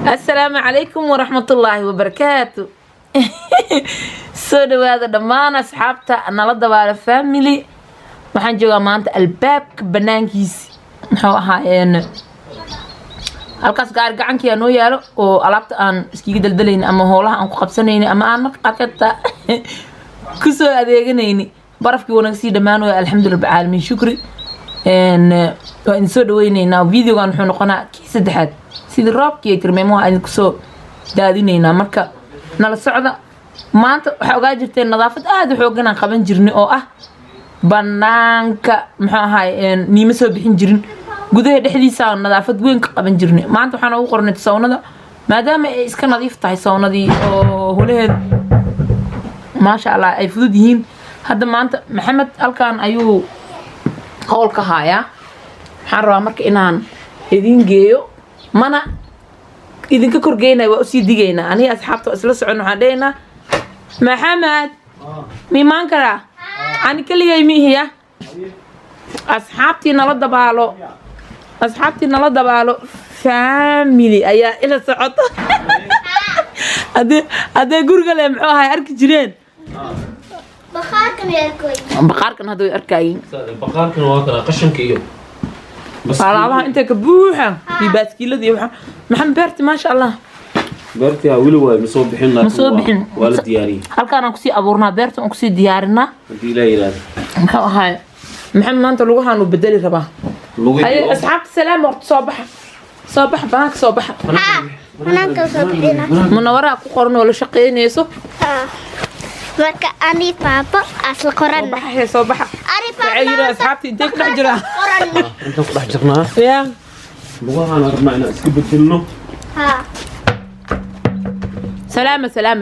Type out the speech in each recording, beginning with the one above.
السلام عليكم ورحمة الله وبركاته. سو هذا دمان أصحابته أنا لضب على فاميلي waxaan joogaa maanta albaabka banaankiisa maxuu ahaayeen halkaas gacanki aan noo yaalo oo alaabta aan iskiga daldalayna ama hoolaha aan ku qabsanayna ama aan marka qaarkata ku soo adeeganayni barafkii wanaag sii dhamaan oo alxamdulillah rabbil caalamiin shukri waan soo dhaweynaynaa videogan wuxuu noqonaa kii saddexaad sidii roobkii tirmeemo aan ku soo daadinaynaa marka nala socda maanta waxa ogaa jirteen nadaafad aad u xoogan aan qaban jirnay oo ah banaanka muxuu ahaay niima soo bixin jirin gudaha dhexdiisa nadaafad weyn ka qaban jirnay maanta waxaan ugu qornay sawnada maadaama ay iska nadiif tahay sawnadii oo holaheed maasha Allah ay fudud yihiin hadda maanta maxamed halkaan ayuu hawl ka hayaa waxaan rabaa marka inaan idin geeyo mana idinka korgeynay waa u sii digaynaa aniga asxaabta isla socon waxaan dheeynaa maxamed miimaan karaa أنا كل يوم هي أصحابتي نلا دبالو فاميلي أيا إلى سعطة هذا جورجل معها أرك جيران بخار كان هذا أركاين بخار كان واكل قشن كيو بس على الله أنت كبوحة في باسكيلة دي محمد بيرتي ما شاء الله بيرتي ويلو مصوبحين لا مصوبحين ولا دياري هل كان أكسي أبورنا بيرت أكسي ديارنا دي لا إله هاي محمد أنت لوجها إنه بدلي رباه هاي أصحاب السلام ورد صباح بناك صباح أنا كصبحنا منورة أكو قرن ولا شقين يسو marka ani papa asal qoran صباح ani papa عيرة أصحابتي أنت كل حجرة أنت كل حجرنا يا لوجها أنا معنا اسكبت لنا ها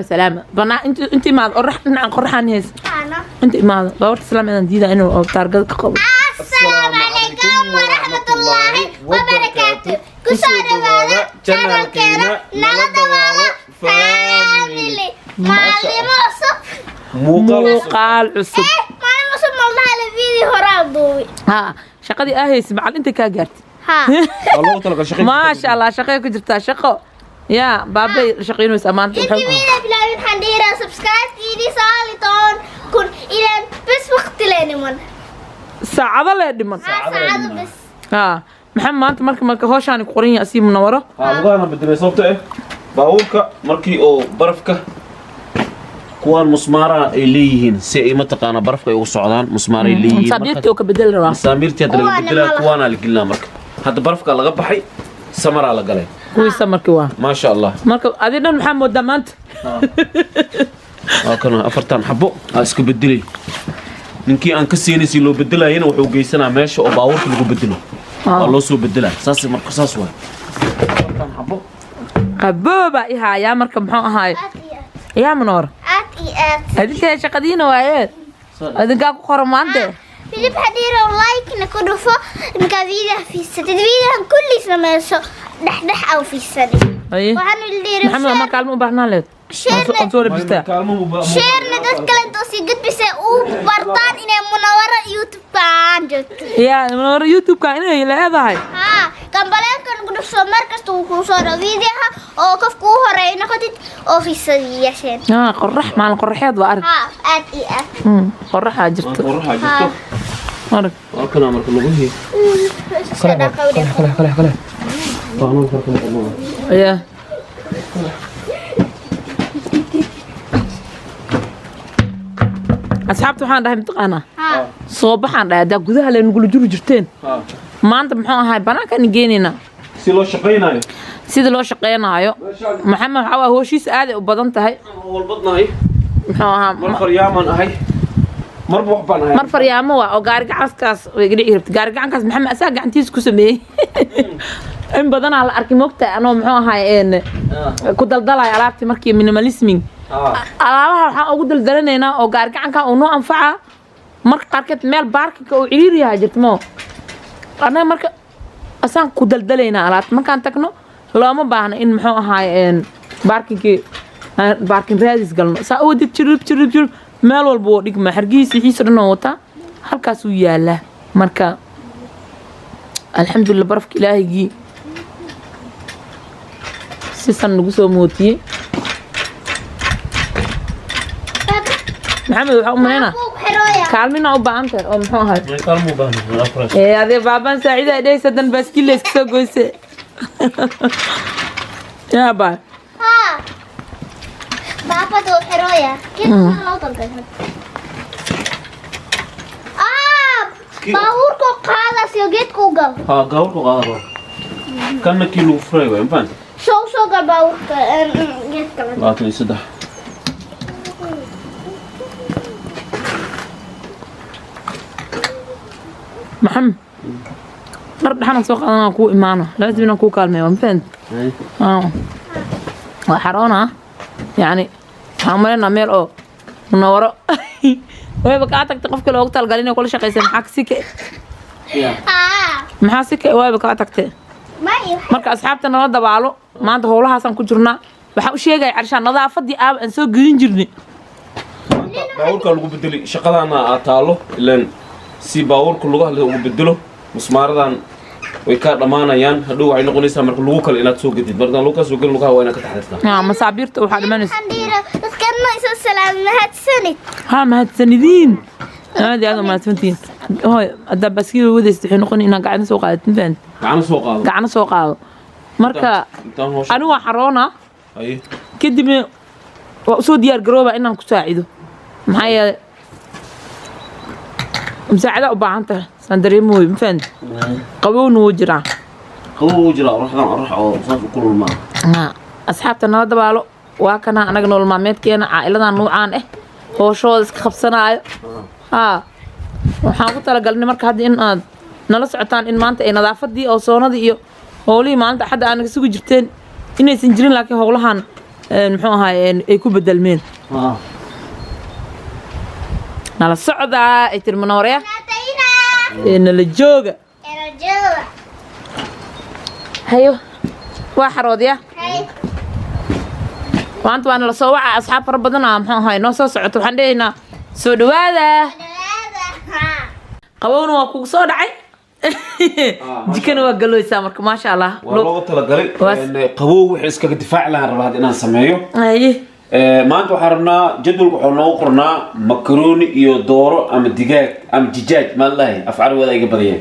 سلامة بنا أنت ما قرحنا عن قرحان هيز أنا أنت ما دورت سلامة جديدة إنه تارجت قبل السلام عليكم ورحمة الله وبركاته كسر هذا channel كنا نلدوالا family معلم وصف موقال عصب معلم وصف مالنا على فيديو هرادوي ها شقدي أهيس بعد أنت كاجرت ها الله تلقى شقي ما شاء الله شقيك جرتها شقو يا بابي شقينو سامان انت مين بلاوي حنديرة سبسكرايب تيدي سالتون كن إلى بس وقت لاني من ساعة لا دمن ساعة بس ها محمد أنت مركي هوشاني قريني أسيب منورة لوجها أنا بدي صوبته إيه باورك مركي أو برفك كوان مسمارة إليهن سي ما تقانا برفك أو صعدان مسمارة إليهن مساميرتي وكبدل روا مساميرتي هذا اللي بدلها كوان على كلنا مرك هذا برفك على غبحي سمر على قلي كويسة مركي واه ما شاء الله مركي أدينا محمد دمانت كنا أفرتان حبو أسكو بدلي ninkii aan ka siinaysi loo bedelayna wuxuu geysanaa meesha oo baawarka lagu bedelo loo soo bedelaa saas marka saas waa qabooba ihaaya marka muxuu ahaay yaa manoor adinka shaqadiina waayeed adinkaa ku qoran maante فيليب حديرة ولايك نكدفو نكفيديو في السنة فيديو كل سماسو دح أو في السنة أيه وحنو اللي محمد ما كلمة برنامج شيرنا أنصور بستا شيرنا دكلا توسي قد بس وبرطان إن منورة يوتيوب عندك يا منور يوتيوب كان إيه لا هذا هاي ها كان بلان كان قد في مركز توكو صار فيديوها أو كفكوها رأينا كنت أو في السنة شين قرح مع القرحيات وأرد ها قرحها جرت قرحها جرت أرد كنا مركز لغوه خليه طعنوا فرقم الله يا أصحابتي waxaan dhahay mtaqaana soo baxaan dhahay da gudaha la nugul juru jirteen maanta muxuu ahay banaanka nigeynina si loo shaqeynaayo sida loo shaqeynaayo maxamed waxa waa hooshiis aad u badan tahay walbadnaay muxuu ahaa mar faryaaman ahay mar wax baan ahay mar faryaamo waa oo gaari gacankaas way gidhi rabtay gaari gacankaas maxamed asaa gacantiisa ku sameeyay in badan la arkay moogta anoo muxuu ahay ku daldalay alaabti markii minimalisming alaabaha waxaan ugu daldalanaynaa oo gaari gacanka uu noo anfaca marka qaarkeed meel baarkinka uu ciriir yahay jirtmo anaga marka asaan ku daldalaynaa alaabta markaan tagno looma baahna in muxuu ahaay baarkinkii baarkin raadis galno saa u dib jirib meel walba oo dhigma xargiisa xiisa dhan oo wata halkaas uu yaala marka alxamdulillah barafka ilaahigii sisan lagu soo mootiyey maxamed waxa u maleynaa kaalmina u baahan tahay oo muxuu ahay kaalmo baahan adee baabaan saacida ay dhaysa dan baaskiil iska soo goyse yaa baa Papa tuh hero ya. Kita mau tonton. Bawur kok kalah sih get kugal. gaur ko qaado kana kilo fray way ma So gal bawur get kalah. laakiin saddex maxamed mar dhaxana soo qaadanaa ku imaano laasim inaan ku kaalmeeyo ma fahant waa xaroona yani waxaan maleynaa meel oo munawaro wayba kaa tagtay qofka loogu talgalay inay kula shaqaysa maxaa si ka wayba kaa tagtay marka asxaabta nala dabaalo maanta howlahaasaan ku jirnaa waxaan u sheegaya carshaan nadaafadii aaba aan soo gelin jirnay baawurka lagu bedeli shaqadana aad taalo ilaan si baawurka lugaha lagu bedelo musmaaradan way ka dhamaanayaan hadhow waxay noqonaysaa marka lagu kale inaad soo gedid marka lagu ka soo gelin lugaha waa inaad ka taxaddartaa masaabiirta waxaa dhimanaysa Handira, dadkan ma isa salaam mahadsanid. mahadsanidin aad iyo aad u mahadsantihiin hooy haddaa baaskiil wadaysa waxay noqon inaan gacana soo qaadatin fahant gacana soo qaado marka anigu waa xaroona kadibna waa usoo diyaar garooba inaan ku saacido maxaa yeelay مساعدة وبعنتها سندري موي مفند قبون وجرا روح أو صاف كل الماء أصحابنا نهض بالو واكنا أنا جنول المامات كنا عائلنا نوعان هو شو خبصنا waxaan ku talagalnay marka hadda in aad nala socotaan in maanta ay nadaafadii oo soonadii iyo howlihii maanta hadda aan isugu jirteen inaysan jirin laakiin howlahan muxuu ahaay ay ku bedelmeen nala socdaa ay tirmanooraya nala jooga hayo waa xaroodya maanta waa nala soo waca asxaab fara badan muxuu ahaay noo soo socoto waxaan dhehaynaa soo dhawaada qabowna waa kugu soo dhacay jikana waa galooysaa marka maasha Allah waa loogu talagalay qabow wixii iskaga difaac lahaan rabaa inaan sameeyo maanta waxaan rabnaa jadwalka waxaa noogu qornaa makarooni iyo dooro ama digaag ama dijaaj maa lahay afcaal wada iga badayeen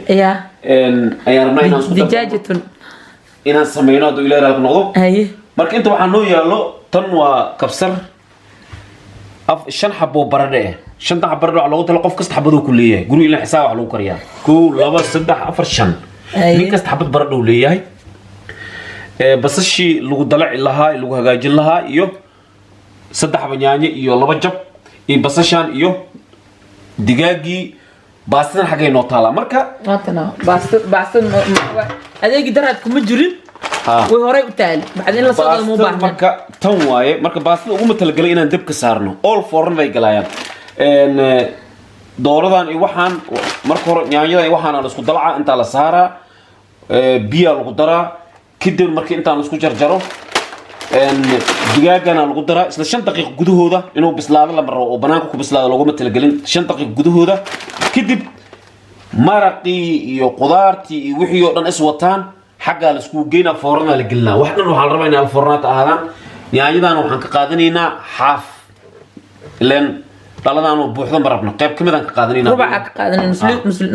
ayaan rabnaa inaan isku dijaajatun inaan sameyno hadduu ilaahay raalka noqdo marka inta waxaa noo yaallo tan waa kabsar 5 xabo baradhe shanta xabo baradhe waxa loogu tala qof kasta xabaduu ku leeyahay guriga ilaa xisaab wax lagu kariyaa 1 2 3 4 5 nin kasta xabad baradhe uu leeyahay basashii lagu dalaci lahaa lagu hagaajin lahaa iyo 3 xabo yaanyo iyo 2 jab iyo basashan iyo digaagii baastadan xagay noo taala marka maantana baastan adeegi daraad kuma jirin way horay u taali bacdin la soo dalmo baahan marka tan waaye marka baastada ugu talagalay inaan dabka saarno all foreign bay galayaan dooradan iyo waxaan marka hore yaanyada iyo waxaan aan isku dalca inta la saaraa biyo lagu daraa kadib markii intaan isku jarjaro digaagana lagu daraa isla 5 daqiiqo gudahooda inuu bislaado la maro oo banaanka ku bislaado looga talagalin 5 daqiiqo gudahooda kadib maraqii iyo qudaartii iyo wixii oo dhan is wataan xagga la isku geeyna foornada la gelina waxna waxa la rabaa in al foornada ahaadaan yaanyadan waxaan ka qaadanaynaa xaaf ileen dhaladan oo buuxda marabna qayb kamid aan ka qaadanaynaa rubac ka qaadanaynaa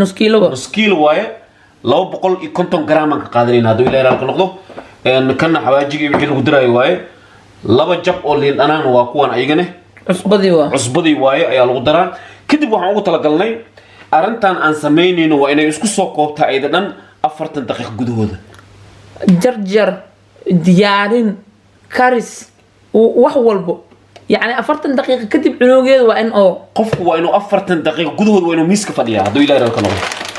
nus kiilo waaye 250 gram aan ka qaadanaynaa hadduu ilaahay raalka noqdo kana xawaajiga wixii lagu diraayo waaye 2 jab oo liin dhanaan waa kuwan ayagana cusbadii waaye ayaa lagu daraa kadib waxaan ugu talagalnay arintan aan sameynayno waa inay isku soo koobtaa ayda dhan 40 daqiiqo gudahooda jarjar diyaarin karis wax walbo يعني 40 دقيقة كتب عنوجيد وإن أو قف وإنه 40 دقيقة جذور وإنه ميسك فديها هذا إلى رأيك الله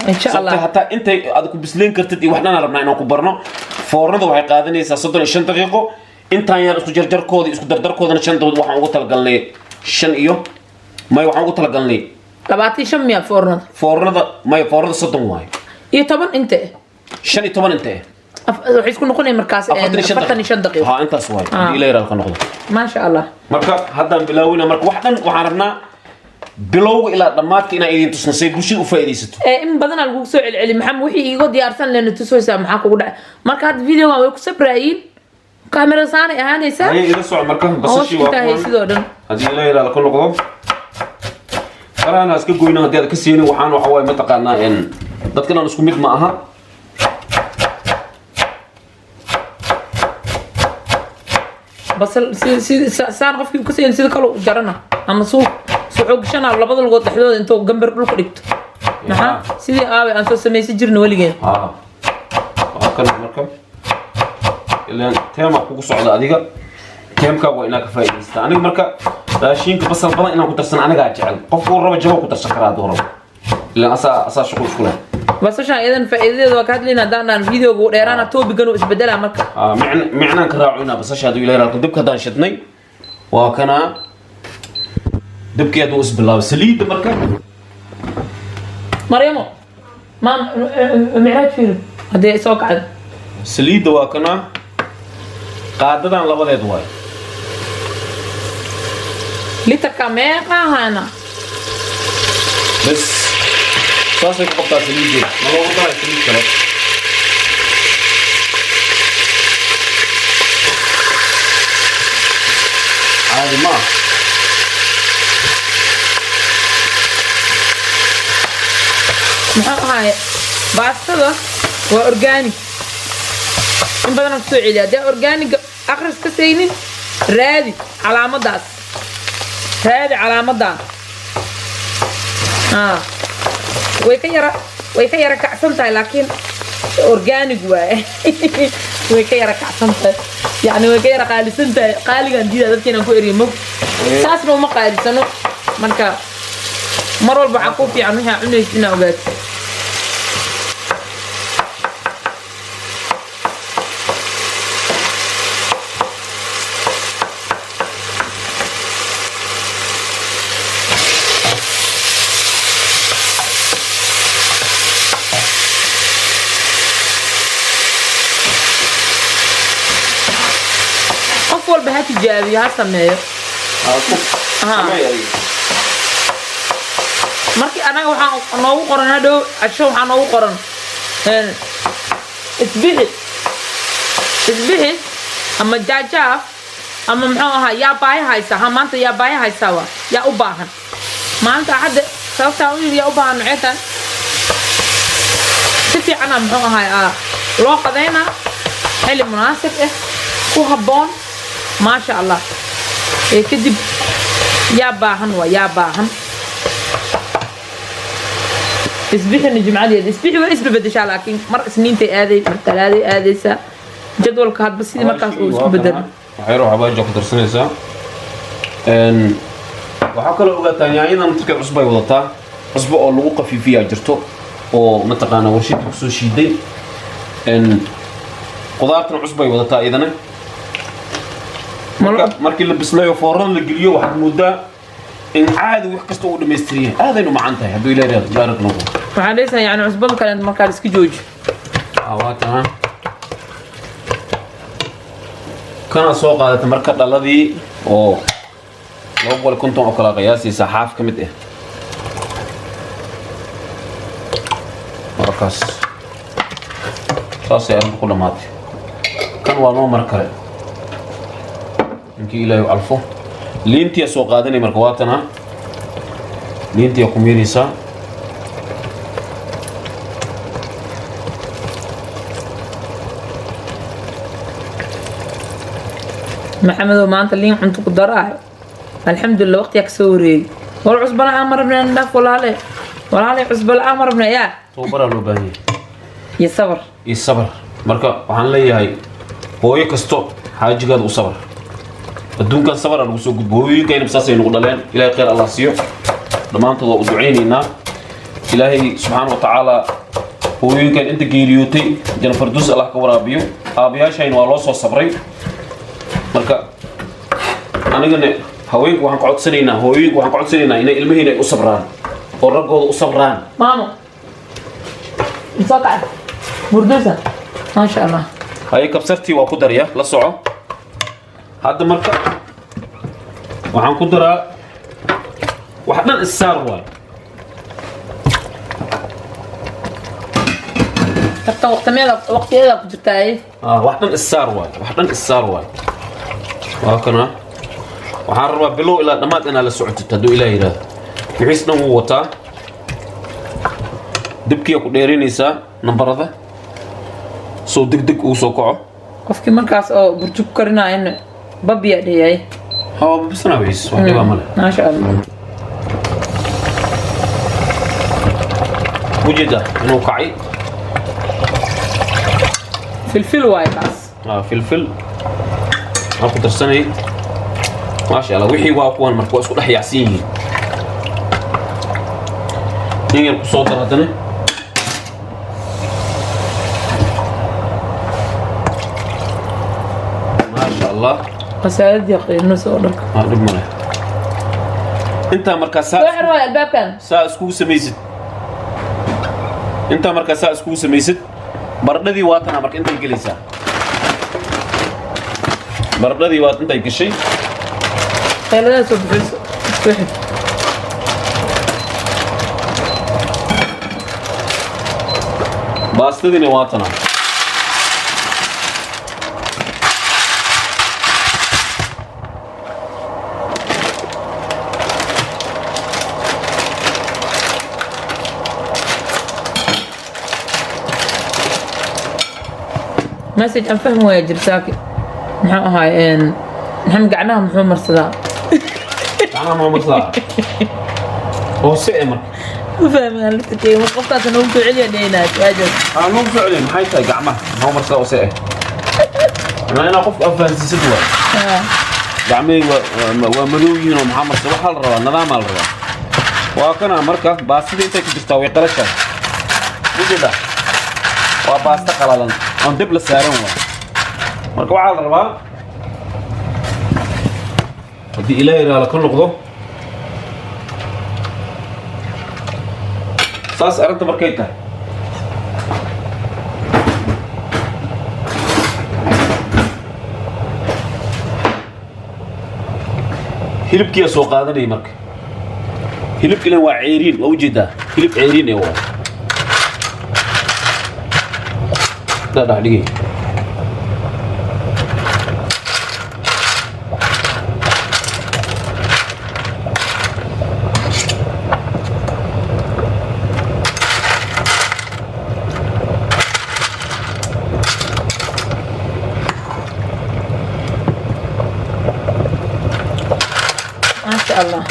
إن شاء الله حتى أنت هذا كبسلين كرتدي وإحنا نربنا إنه كبرنا فورنا ذو هيقادني صدر 20 دقيقة أنت يا اسكو جرجر كود اسكو دردر كود أنا 5 دقيقة وحنا قلت لقال لي شن إيوه ما يوحنا قلت لقال لي لبعتي شم يا فورنا ما يفورنا صدق واي إيه طبعا أنت شن طبعا أنت وحيس كنا نقول مركز 40 دقيقة ها أنت سواي إلى رأيك الله ما شاء الله مركب هذا بلاوينا مركب واحدا وعرفنا بلو إلى دمات إنا إيدين تصنصي بوشي وفايديستو إن بدنا الجوسو العلم محمد وحي يقول دي أرسل لأنه تسوي سامحك وقول مركب هذا فيديو ما ويكسب رأيين كاميرا ثانية أهانيسا هي إذا سوى مركب بس أوش شيء كنت هي سيدودن هذه الليلة على كل نقطة أنا أسكت قوينا هذه كسيني وحان وحواي ما تقعنا إن ضدكنا نسكو ميت معها بس سان قفكي كسين سيدا كلو جرنا أما سوق عقشنا على بدل قط حدود أنتو جنبر كل قريبت نها سيدي أنتو سميسي جرن وليجين كان مركب إلا تيم أقول صعود أديك تيم كابو إنك فايدست أنا مركب راشين بس البلان إنه كنت سن أنا قاعد جعل قفور ربع جوا كنت سكرات دورة إلا أسا شغل شغله بس عشان إذا فإذا وقعت لنا دانا الفيديو غيرانا تو بيجنوا إسبدلها مركب معنا كراعونا بس عشان هذا يلاقي لكن دبك هذا شدني وكان دبك يدو بالله سليد مركب مريمو ما معراج فيلم هذا سوق عاد سليد وكان قاعدة على لبضة دواي لتر كاميرا هنا بس صاصك قطع سليد ما هو قطع سليد كلا عادي ما maxaa ahaay baastada waa organic in badan ku soo celiya hadii organic akhris ka saynin raadi calaamadaas way ka yara kacsan tahay laakiin organic waaye way ka yara kacsan tahay yani way ka yara qaalisan tahay qaaligan diida dadkeena ku eriyay saasna uma qaalisano marka mar walba waxaa ku fiican wixii cunaysa inaa ogaato qof walba ha tijaabiyo ha sameeyo markii anaga waxaan noogu qoran hadhow casho waxaa noogu qoran isbixi ama jaajaaf ama muxuu ahaa yaa baahi haysa ha maanta yaa baahi haysaa waa yaa u baahan maanta hadda sababtaa u yiri yaa u baahan noceetan si fiicana muxuu ahaa loo qadeynaa xilli munaasib ah ku habboon maasha allah kadib yaa baahan waa yaa baahan isbixina jimcadeed isbixi waa isba bedeshaa laakiin mar isniintay aaday mar talaaday aadaysaa jadwalka hadba sidii markaas uu isku bedelo waxay ruuxa baajo ku darsanaysaa waxaa kaloo ogaataa yaanyadan markay cusbo ay wadataa cusbo oo lagu qafiifiyaa jirto oo mataqaana warshadda kusoo shiiday qudaartana cusbo ay wadataa iyadana markii la bislayo foorada la geliyo waxaad moodaa in caadi wax kasta uu dhameystiriyay aadaynu macaan tahay hadduu ilaahay baarak noqdo waxaan leeyahay yani cusbada kale markaa iska jooji awaatana kana soo qaadatay marka dhaladii oo 250 oo kala qiyaasaysa xaaf ka mid ah markaas saas ayaan ku dhamaatay kan waa noo mar kale inkii ilaahay alfo liintii soo qaadanay marka waatana liintii ku miiraysa maxamed oo maanta liin cunto ku daraa alxamdulillah waqtiga ka soo wareegay wal cusbana amarna ndaf walaale cusbal amarna yaa توبرا لو باهي يصبر يصبر marka waxaan leeyahay hooyo kasto xaajigeed u sabar adduunkan sabar aan ugu soo gudbo hooyooyinka inay saasay nagu dhaleen ilaahay khayr allah siiyo dhamaantood waa u duceynaynaa ilaahay subxaanahu wa tacaala hooyooyinkan inta geeriyootay janna farduus allah ka waraabiyo aabayaashayna waa loo soo sabray marka anigana haweenku waxaan ka codsanaynaa hooyooyinku waxaan ka codsanaynaa inay ilmaheena ay u sabraan oo raggooda u sabraan maamo مسقعة مردوسة ما شاء الله هاي كبسرتي وكدريا لا صعو هذا مركب وعن كدرة وحنا السار واي tartan waqtigeeda ku jirtay waxdan issaar waay waa kana waxaan rabaa bilow ilaa dhamaad inaa la socotid hadduu ilaa yidhaahdo wixiis dhan wuu wataa dibkiyaa ku dheeraynaysaa nambarada soo degdeg uu soo kaco qofkii markaas oo burjug karinayna babiya dhiyay hawa babisana wiis wax dhibaa male maasha allah wujida inuu kacay filfil waay kaas filfil aan ku darsanay maasha allah wixii waa kuwan marka waa isku dhex yaacsan yihiin in yar ku soo dar haddana maasha allah qasaadad yaqiino soo dharka dhib male intaa markaa waxaan waa albaabkan saa iskugu samaysid intaa markaa saa iskugu samaysid baradhadii waatana marka intay gelaysaa baradhadii waad intay gashay خيلنا سبحان واحد باستديني واتنا مسج أفهم ويا جرساكي هاي إن نحن قعناها محمد مرسلا أنا ما مرسلا هو سئمر فاهم أنا لتكي وقفتها نوم فعليا دينات أجل نوم فعليا محيطة قعمة ما مرسلا وسئه أنا قفت أفهم سيسدوا قعمي وملوين ومحمد صباح الروا نظام الروا وكان مركز باستدي انت كتستوي قلشة وجدا وباستا قلالا on dib la saaran waa marka waxa la rabaa hadii ilaahay raala ka noqdo saas arrinta markay tahay hilibkiya soo qaadanay marka hilibkina waa ceeriin oo ujeedaa hilib ceeriin ee waa لا دقيقة ما شاء الله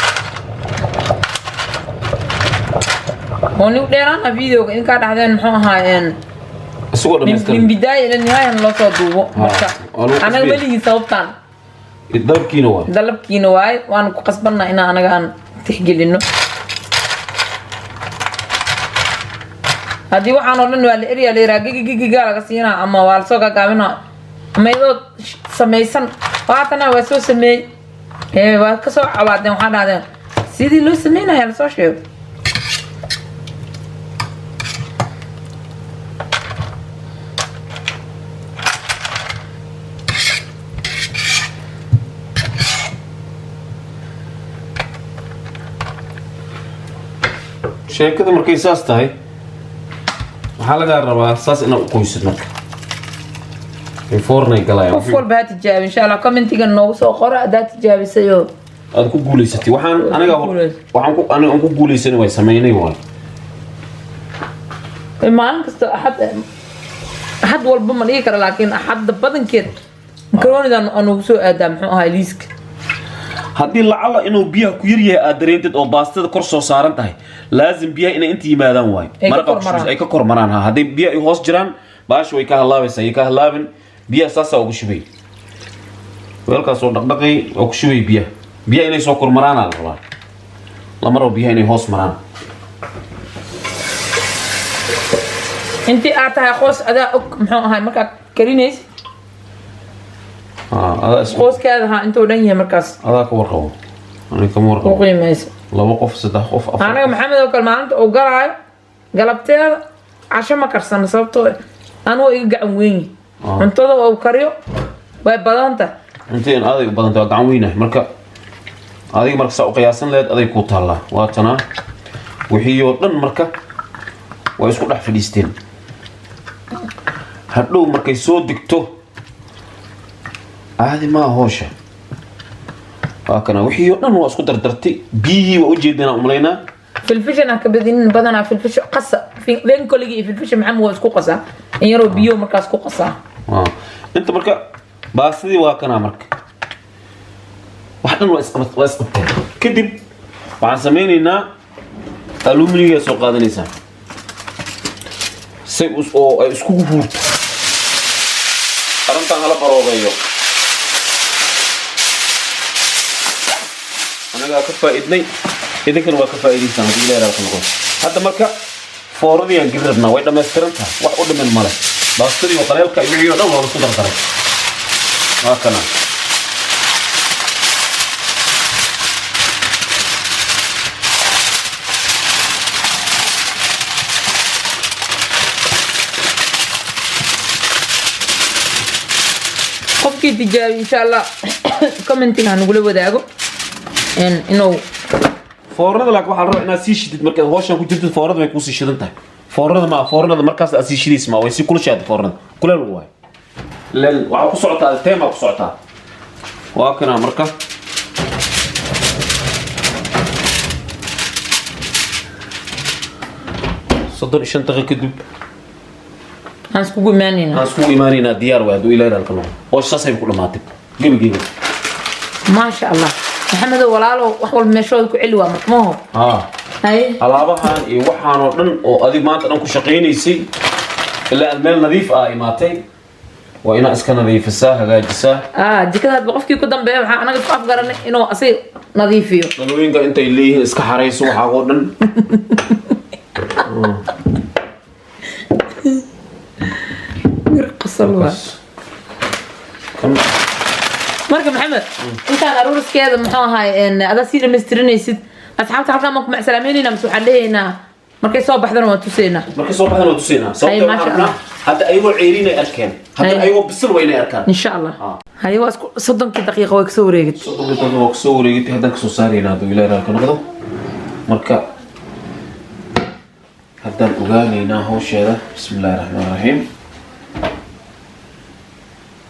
هوني وديرانا فيديو إن كان هذين محوها من بداية إلى النهاية أنا لا صدقه أنا ولي صوبتان الدلب كينواي دلب كينواي وأنا قصبنا إن أنا كان تحجي لإنه هذه وحنا نقول الإريا اللي راجع قال كسينا أما والسوق كامينا أما يدو سميسن واتنا وسو سمي وكسو عوادنا وحنا هذا سيدي لو سمينا يا السوشيال sheekada markay saas tahay waxaa laga rabaa saas inaad u qoysid marka foornay galayaan qof walba ha tijaabi insha Allah commentiga noogu soo qora aad tijaabisayo aad ku guuleysatay waxaan aniga ku guuleysan way sameeynay waan maalin kasta axad walba ma dhigi kara laakiin axad badankeed makaroonidan aanu soo aadaa muxuu ahaa liiska haddii lacala inuu biyaha ku yar yahay aad dareentid oo baastada kor soo saaran tahay laazim biyaha inay inta yimaadaan waayo ay ka kormaraan ha hadday biyaha ay hoos jiraan baasha way ka halaabaysaa ay ka halaabin biyaha saasaa ugu shubay weelkaas oo dhaqdhaqay oo ku shubay biyaha inay soo kormaraan la rabaa lama rabo biyaha inay hoos maraan intii aad tahay qoys adaa og muxuu ahaa markaad karinaysid qoyskaada ha intuu dhan yahay markaas adaa ka warqabo aniga kama warqabo qiimaysa laba qof saddex qof afar aniga maxamed oo kale maalinta uu galaayo galabteeda casho ma karsano sababtoo anuu iga gacan weyn cuntada uu kariyo way badanta intiin aday u badanta waa gacan weynahay marka adiga marka saa u qiyaasan lahayd aday ku taallaa waatana wixii oo dhan marka way isku dhex fadhiisteen hadhow markay soo degto caadi ma hoosha waa kana wixii oo dhan waa isku dardartay biyihii waa u jeedana umaleynaa filfishan aan ka badinin badanaa filfish qasa been koligi iyo filfish maxamed waa isku qasaa in yaroo biyo markaas ku qasaa inta marka baasidii waa kana marka wax dhan waa isqabteen kadib waxaan sameynaynaa aluminiga soo qaadanaysaa say oo ay isku huurto arintan hala baroogayo anaga ka faa'iidnay idinkana waa ka faa'iidaysaan hadii ilaahay raxmo noqdo hadda marka fooradii aan gilirnaa way dhameystiran tahay wax u dhiman male baastadii oo qaleelka iyo wixii oo dhan waa isku dardaray waa kana qofkii tijaabi insha Allah commenting aan ugu wadaago inuu foornada laakiin waxaan rabaa inaad sii shidid markaad hooshan ku jirtid foornada way ku sii shidan tahay foornada markaas aad sii shidaysa ma way sii kulushaad foornada kuleel waay leen waxa ku socotaa teema ku socotaa waa kana marka صدر إيش أنت غير كذب هنسكو إيمانينا هنسكو إيمانينا ديار واحد وإلى الكلام وش صار يقول ما تب جيب ما شاء الله محمد ولاله وحول مشوي كعلوة مطموح هاي alaabaan iyo waxaan oo dhan oo adi maanta dhan ku shaqeynaysi ilaa meel nadiif ah imaatay waa ina iska nadiifisaa hagaajisaa jikada qofkii ku dambeeyo waxa anaga ku afgaranay inuu asay nadiifiyo dalooyinka intay leeyihiin iska xareyso waxa oo dhan marka maxamed intaan aruuriskeeda muxuu ahaay ada sii dhammaystirinaysid asxaabta halkaan ma ku macsalaameynayna mise waxaan leeyaynaa markay soo baxdana waan tusaynaa sababtoo ah hadda ayagoo ceerinay arkeen hadda ayagoo bisil waynay arkaan insha Allah haye waa isku 30 daqiiqo way kasoo wareegtay 30 daqiiqo waa kasoo wareegtay haddaan kasoo saaraynaa hadduu ilaahay raalka noqdo marka haddaan ogaanaynaa hawsheeda bismillaahi raxmaani raxiim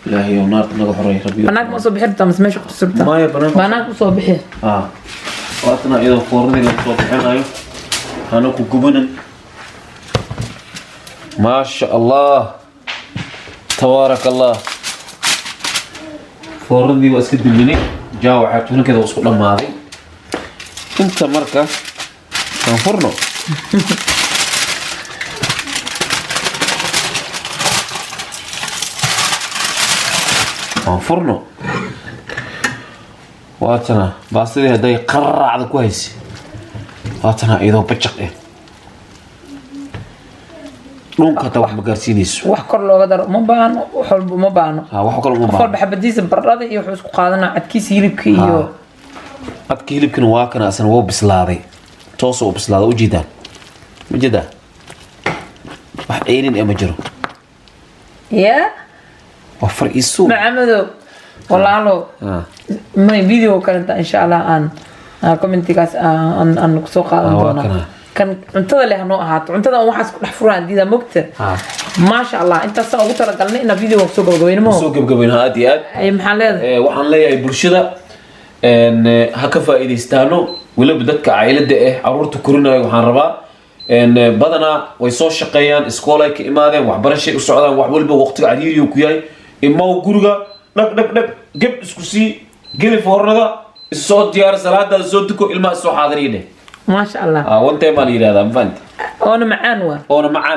ilaahay oo naarta naga xoreey rabbi banaanka ma soo bixirtaa mise meesha ku tusirtaa maya banaanka u soo bixi waatana iyadoo foornadii lagu soo bixinayo hana ku gubanan maasha allah tabaaraka allah foornadii waa iska diminay jaawaca tuunkeeda waa isku dhammaaday inta marka aan furno aan furno waatana baastadii hadday qaracda ku haysi waatana iyadoo bajaq eh dhunka ta wax ma gaarsiinayso wax kor looga daro ma baano wax walba ma baano wax kale uma baano kolba xabadiisa baradhada iyo wuxuu isku qaadanaa cadkiisa hilibka iyo cadka hilibkana waa kana asana waa bislaaday toos oo bislaaday u jeedaan ma jeedaa wax ceelin ee ma jiro ya وفر إيسو محمد والله ما فيديو كانت إن شاء الله عن كومنتي كاس عن سوق عندنا كان انتظر له نوع هات انتظر واحد حفران دي ده مكتر ما شاء الله انت سوق قلت لك قالنا إن فيديو سوق جوين مو سوق جوين هادي أي محلات وحن لي أي برشة إن هكفا إذا استانو ولا بدك عائلة ده عرورت كورونا وحن ربا إن بدنا ويصور شقيان إسكولا كإمادة وحبرشة السعودة وحول بوقت عريري وكياي إما وجورجا نك جب إسكوسي جل فورنا الصوت ديار صلاة الصوت كو إلما الصوت حاضرينه ما شاء الله وانت ما لي هذا فهمت أنا معانوا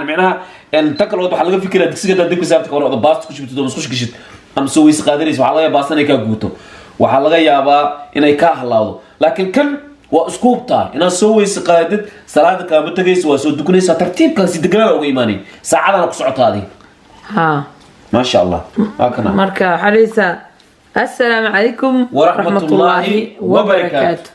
معناها إن تكل وضح لقى فكرة دكسية دك بسبب تكون هذا باست كش بتدوم سكوش كشت أم سوي سقادريس وحلاقي باستنا كجوتو وحلاقي يابا إنه يكهلاو لكن كم واسكوبتا إن سوي سقادت صلاة كابتجيس وسود دكنيس ترتيب كان سيدقنا أو إيماني ساعة أنا قصعت هذه ما شاء الله مركا حريصة السلام عليكم ورحمة الله وبركاته.